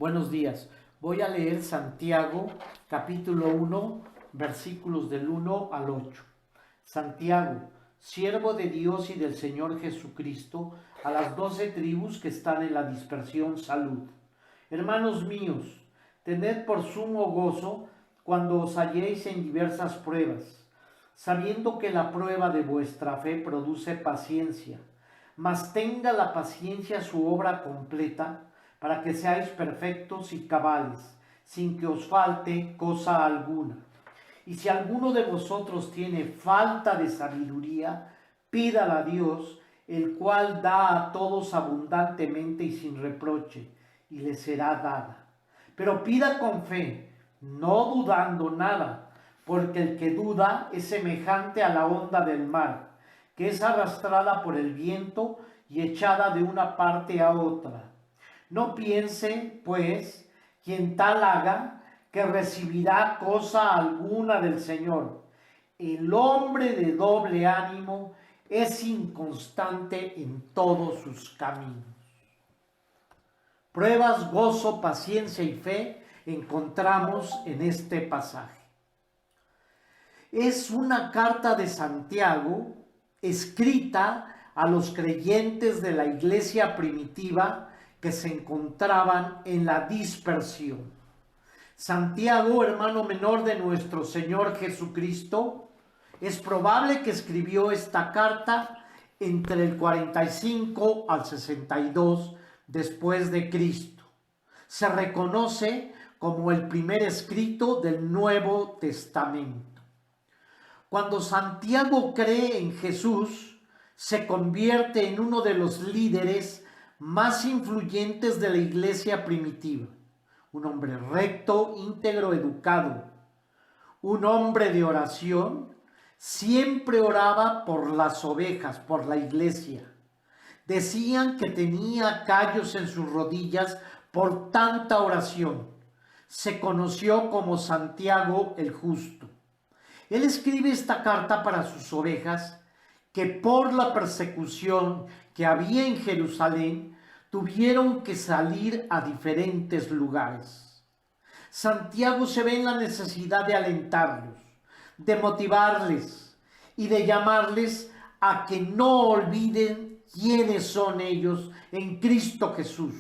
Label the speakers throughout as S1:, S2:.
S1: Buenos días. Voy a leer Santiago, capítulo 1, versículos del 1 al 8. Santiago, siervo de Dios y del Señor Jesucristo, a las 12 tribus que están en la dispersión, salud. Hermanos míos, tened por sumo gozo cuando os halléis en diversas pruebas, sabiendo que la prueba de vuestra fe produce paciencia, mas tenga la paciencia su obra completa, para que seáis perfectos y cabales, sin que os falte cosa alguna. Y si alguno de vosotros tiene falta de sabiduría, pídala a Dios, el cual da a todos abundantemente y sin reproche, y le será dada. Pero pida con fe, no dudando nada, porque el que duda es semejante a la onda del mar, que es arrastrada por el viento y echada de una parte a otra. No piense, pues, quien tal haga, que recibirá cosa alguna del Señor. El hombre de doble ánimo es inconstante en todos sus caminos. Pruebas, gozo, paciencia y fe encontramos en este pasaje. Es una carta de Santiago escrita a los creyentes de la iglesia primitiva que se encontraban en la dispersión. Santiago, hermano menor de nuestro Señor Jesucristo, es probable que escribió esta carta entre el 45 al 62 después de Cristo. Se reconoce como el primer escrito del Nuevo Testamento. Cuando Santiago cree en Jesús, se convierte en uno de los líderes más influyentes de la iglesia primitiva. Un hombre recto, íntegro, educado. Un hombre de oración. Siempre oraba por las ovejas, por la iglesia. Decían que tenía callos en sus rodillas por tanta oración. Se conoció como Santiago el Justo. Él escribe esta carta para sus ovejas que por la persecución que había en Jerusalén tuvieron que salir a diferentes lugares. Santiago se ve en la necesidad de alentarlos, de motivarles y de llamarles a que no olviden quiénes son ellos en Cristo Jesús.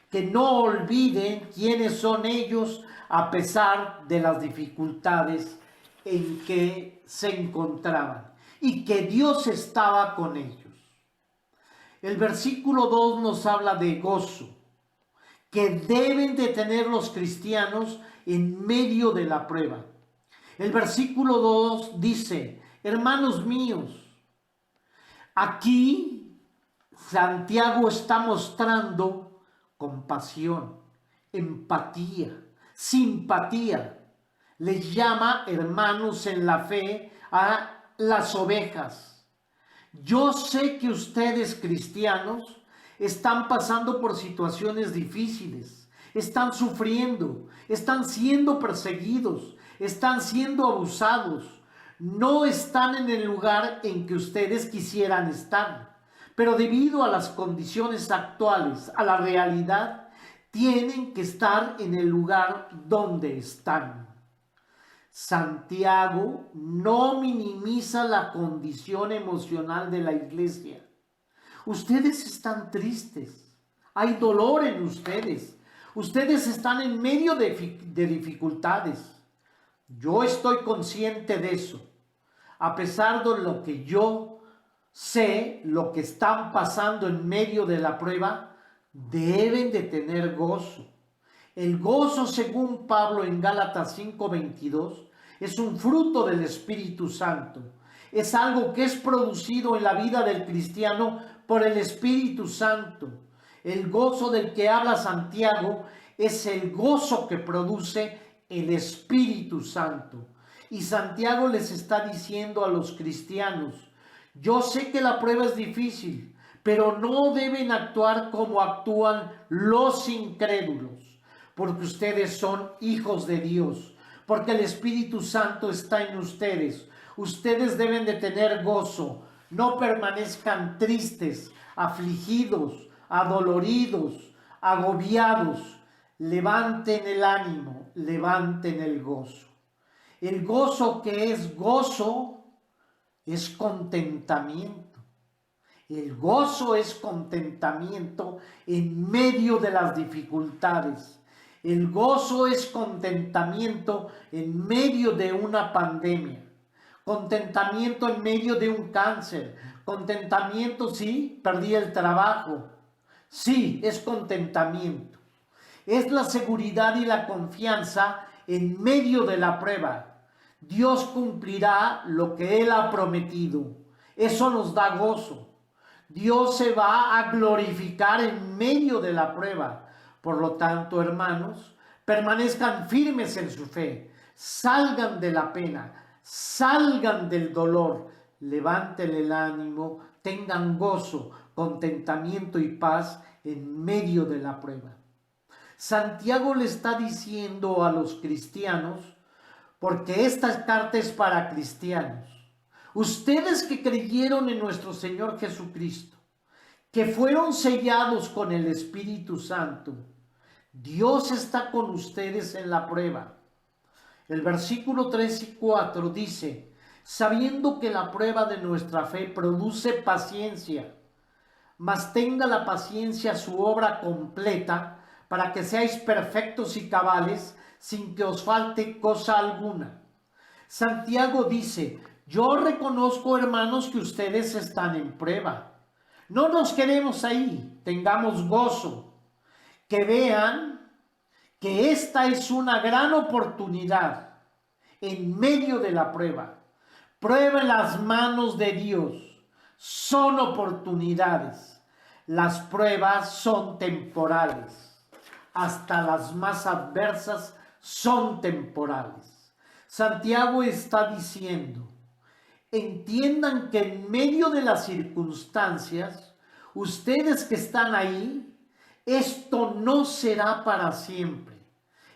S1: Que no olviden quiénes son ellos a pesar de las dificultades en que se encontraban y que Dios estaba con ellos. El versículo 2 nos habla de gozo que deben de tener los cristianos en medio de la prueba. El versículo 2 dice: hermanos míos, aquí Santiago está mostrando compasión, empatía, simpatía. Les llama hermanos en la fe a las ovejas. Yo sé que ustedes, cristianos, están pasando por situaciones difíciles, están sufriendo, están siendo perseguidos, están siendo abusados, no están en el lugar en que ustedes quisieran estar, pero debido a las condiciones actuales, a la realidad, tienen que estar en el lugar donde están. Santiago no minimiza la condición emocional de la iglesia. Ustedes están tristes, hay dolor en ustedes, ustedes están en medio de dificultades. Yo estoy consciente de eso. A pesar de lo que yo sé, lo que están pasando en medio de la prueba, deben de tener gozo. El gozo, según Pablo en Gálatas 5:22, es un fruto del Espíritu Santo. Es algo que es producido en la vida del cristiano por el Espíritu Santo. El gozo del que habla Santiago es el gozo que produce el Espíritu Santo. Y Santiago les está diciendo a los cristianos: yo sé que la prueba es difícil, pero no deben actuar como actúan los incrédulos, porque ustedes son hijos de Dios, porque el Espíritu Santo está en ustedes. Ustedes deben de tener gozo, no permanezcan tristes, afligidos, adoloridos, agobiados. levanten el ánimo, levanten el gozo. El gozo que es gozo es contentamiento. El gozo es contentamiento en medio de las dificultades. El gozo es contentamiento en medio de una pandemia. Contentamiento en medio de un cáncer. Contentamiento, sí, perdí el trabajo. Sí, es contentamiento. Es la seguridad y la confianza en medio de la prueba. Dios cumplirá lo que Él ha prometido. Eso nos da gozo. Dios se va a glorificar en medio de la prueba. Por lo tanto, hermanos, permanezcan firmes en su fe. Salgan de la pena, salgan del dolor. Levanten el ánimo, tengan gozo, contentamiento y paz en medio de la prueba. Santiago le está diciendo a los cristianos, porque esta carta es para cristianos, ustedes que creyeron en nuestro Señor Jesucristo, que fueron sellados con el Espíritu Santo, Dios está con ustedes en la prueba. El versículo 3 y 4 dice, sabiendo que la prueba de nuestra fe produce paciencia, mas tenga la paciencia su obra completa, para que seáis perfectos y cabales, sin que os falte cosa alguna. Santiago dice, yo reconozco, hermanos, que ustedes están en prueba. No nos quedemos ahí, tengamos gozo. Que vean que esta es una gran oportunidad en medio de la prueba. Prueben las manos de Dios. Son oportunidades. Las pruebas son temporales. Hasta las más adversas son temporales. Santiago está diciendo, entiendan que en medio de las circunstancias, ustedes que están ahí, esto no será para siempre.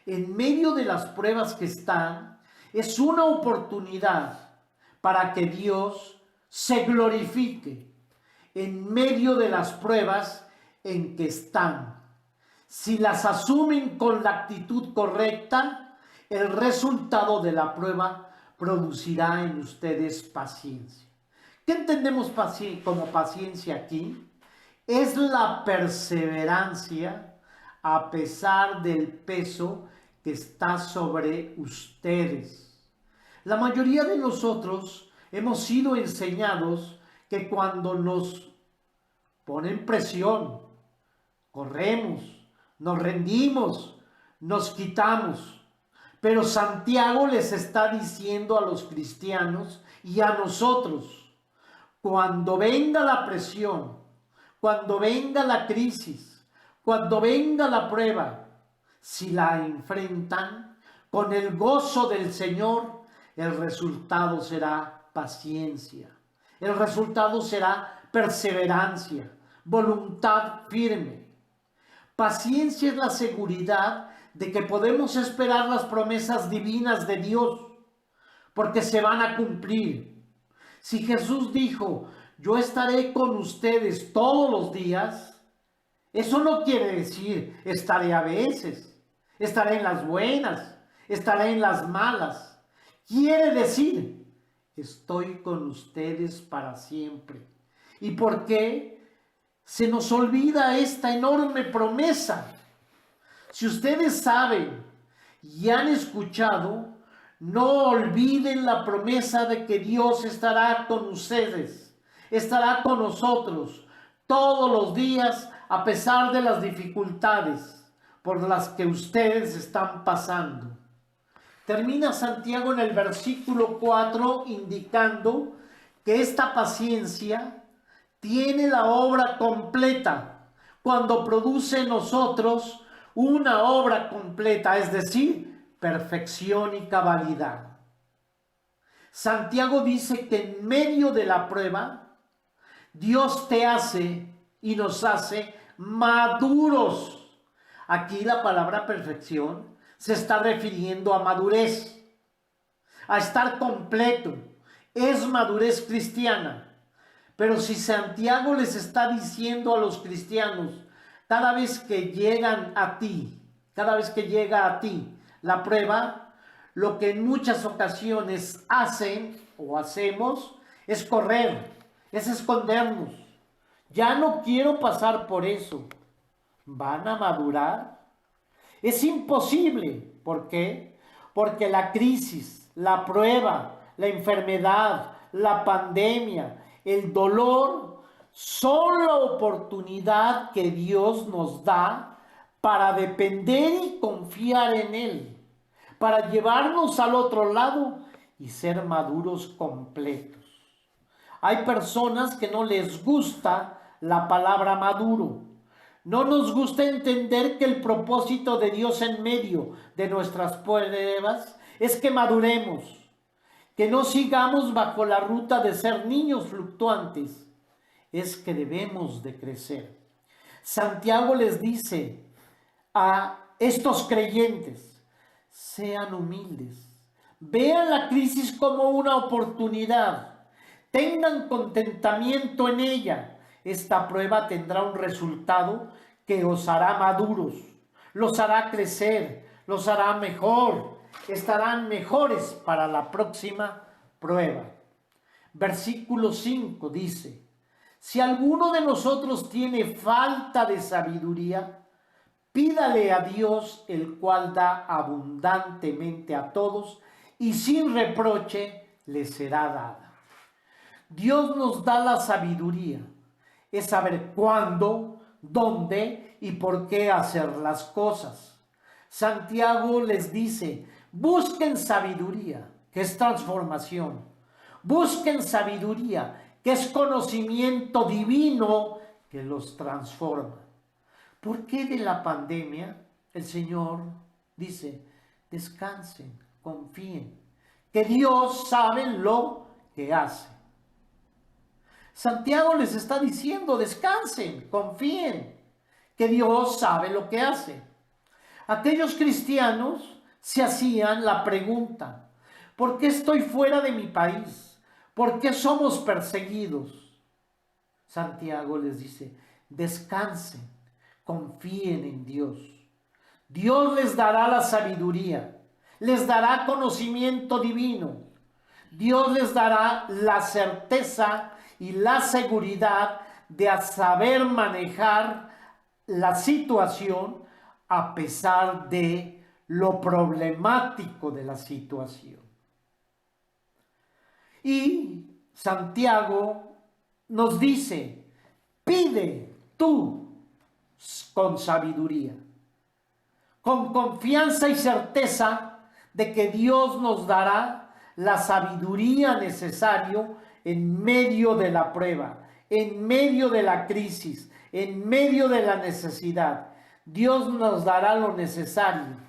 S1: En medio de las pruebas que están, es una oportunidad para que Dios se glorifique en medio de las pruebas en que están. Si las asumen con la actitud correcta, el resultado de la prueba producirá en ustedes paciencia. ¿Qué entendemos como paciencia aquí? Es la perseverancia a pesar del peso que está sobre ustedes. La mayoría de nosotros hemos sido enseñados que cuando nos ponen presión, corremos, nos rendimos, nos quitamos. Pero Santiago les está diciendo a los cristianos y a nosotros, cuando venga la presión, cuando venga la crisis, cuando venga la prueba, si la enfrentan con el gozo del Señor, el resultado será paciencia. El resultado será perseverancia, voluntad firme. Paciencia es la seguridad de que podemos esperar las promesas divinas de Dios, porque se van a cumplir. Si Jesús dijo, yo estaré con ustedes todos los días, eso no quiere decir estaré a veces, estaré en las buenas, estaré en las malas. Quiere decir, estoy con ustedes para siempre. ¿Y por qué se nos olvida esta enorme promesa? Si ustedes saben y han escuchado, no olviden la promesa de que Dios estará con ustedes, estará con nosotros todos los días a pesar de las dificultades por las que ustedes están pasando. Termina Santiago en el versículo 4 indicando que esta paciencia tiene la obra completa cuando produce en nosotros una obra completa, es decir, perfección y cabalidad. Santiago dice que en medio de la prueba, Dios te hace y nos hace maduros. Aquí la palabra perfección se está refiriendo a madurez, a estar completo. Es madurez cristiana. Pero si Santiago les está diciendo a los cristianos, cada vez que llegan a ti cada vez que llega a ti la prueba, lo que en muchas ocasiones hacen o hacemos es correr, es escondernos. Ya no quiero pasar por eso. ¿Van a madurar? Es imposible. ¿Por qué? Porque la crisis, la prueba, la enfermedad, la pandemia, el dolor son la oportunidad que Dios nos da para depender y confiar en Él, para llevarnos al otro lado y ser maduros completos. Hay personas que no les gusta la palabra maduro. No nos gusta entender que el propósito de Dios en medio de nuestras pruebas es que maduremos, que no sigamos bajo la ruta de ser niños fluctuantes, es que debemos de crecer. Santiago les dice a estos creyentes, sean humildes, vean la crisis como una oportunidad, tengan contentamiento en ella. Esta prueba tendrá un resultado que os hará maduros, los hará crecer, los hará mejor, estarán mejores para la próxima prueba. Versículo 5 dice, si alguno de nosotros tiene falta de sabiduría, pídale a Dios, el cual da abundantemente a todos y sin reproche le será dada. Dios nos da la sabiduría, es saber cuándo, dónde y por qué hacer las cosas. Santiago les dice, busquen sabiduría, que es transformación. Busquen sabiduría, que es conocimiento divino que los transforma. ¿Por qué de la pandemia el Señor dice, descansen, confíen, que Dios sabe lo que hace? Santiago les está diciendo, descansen, confíen, que Dios sabe lo que hace. Aquellos cristianos se hacían la pregunta, ¿por qué estoy fuera de mi país? ¿Por qué somos perseguidos? Santiago les dice, descansen, confíen en Dios. Dios les dará la sabiduría, les dará conocimiento divino. Dios les dará la certeza y la seguridad de saber manejar la situación a pesar de lo problemático de la situación. Y Santiago nos dice, pide tú con sabiduría, con confianza y certeza de que Dios nos dará la sabiduría necesaria en medio de la prueba, en medio de la crisis, en medio de la necesidad. Dios nos dará lo necesario.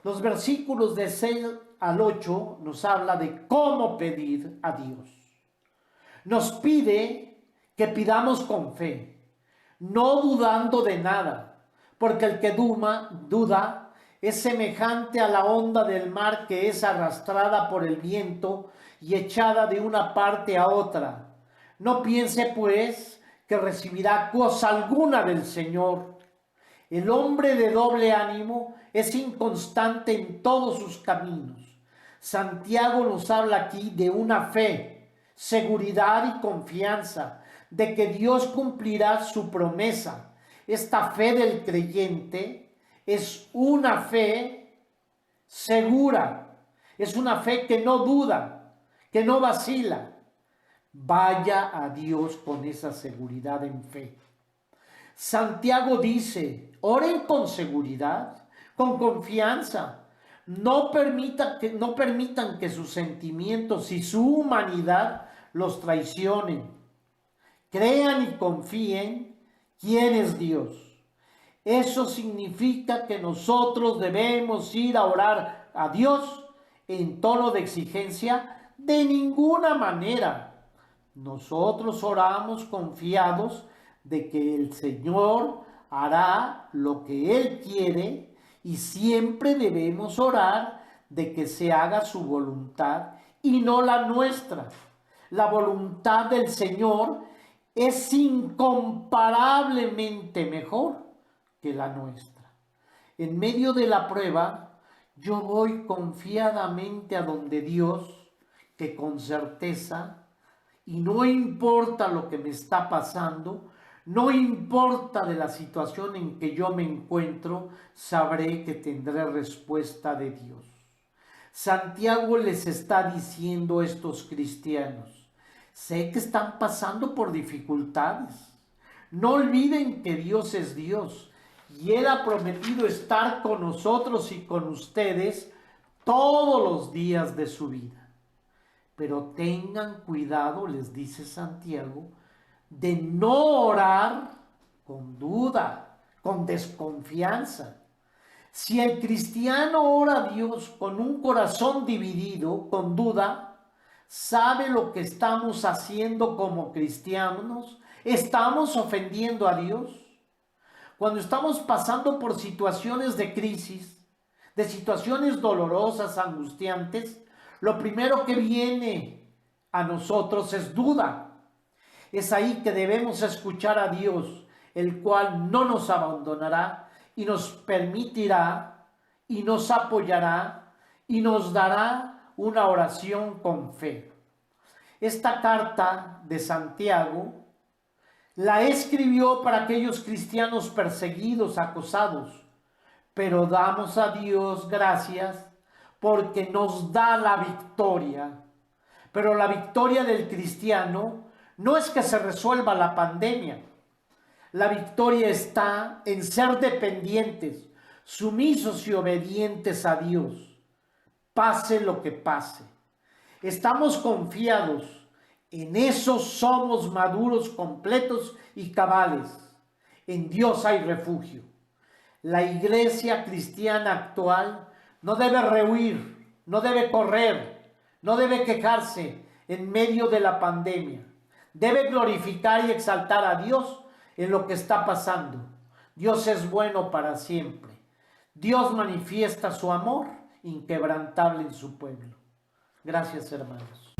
S1: Los versículos de 6 al 8 nos habla de cómo pedir a Dios. Nos pide que pidamos con fe, no dudando de nada, porque el que duda es semejante a la onda del mar que es arrastrada por el viento y echada de una parte a otra. No piense, pues, que recibirá cosa alguna del Señor. El hombre de doble ánimo es inconstante en todos sus caminos. Santiago nos habla aquí de una fe, seguridad y confianza de que Dios cumplirá su promesa. Esta fe del creyente es una fe segura, es una fe que no duda, que no vacila. Vaya a Dios con esa seguridad en fe. Santiago dice, oren con seguridad, con confianza. No permitan que sus sentimientos y su humanidad los traicionen. Crean y confíen quién es Dios. Eso significa que nosotros debemos ir a orar a Dios en tono de exigencia. De ninguna manera. Nosotros oramos confiados de que el Señor hará lo que Él quiere y siempre debemos orar de que se haga su voluntad y no la nuestra. La voluntad del Señor es incomparablemente mejor que la nuestra. En medio de la prueba, yo voy confiadamente a donde Dios, que con certeza, y no importa lo que me está pasando, no importa de la situación en que yo me encuentro, sabré que tendré respuesta de Dios. Santiago les está diciendo a estos cristianos, sé que están pasando por dificultades. No olviden que Dios es Dios y Él ha prometido estar con nosotros y con ustedes todos los días de su vida. Pero tengan cuidado, les dice Santiago, de no orar con duda, con desconfianza. Si el cristiano ora a Dios con un corazón dividido, con duda, ¿sabe lo que estamos haciendo como cristianos? ¿Estamos ofendiendo a Dios? Cuando estamos pasando por situaciones de crisis, de situaciones dolorosas, angustiantes, lo primero que viene a nosotros es duda. Es ahí que debemos escuchar a Dios, el cual no nos abandonará y nos permitirá y nos apoyará y nos dará una oración con fe. Esta carta de Santiago la escribió para aquellos cristianos perseguidos, acosados, pero damos a Dios gracias porque nos da la victoria. Pero la victoria del cristiano no es que se resuelva la pandemia. La victoria está en ser dependientes, sumisos y obedientes a Dios, pase lo que pase. Estamos confiados, en eso somos maduros, completos y cabales. En Dios hay refugio. La iglesia cristiana actual no debe rehuir, no debe correr, no debe quejarse en medio de la pandemia. Debe glorificar y exaltar a Dios en lo que está pasando. Dios es bueno para siempre. Dios manifiesta su amor inquebrantable en su pueblo. Gracias, hermanos.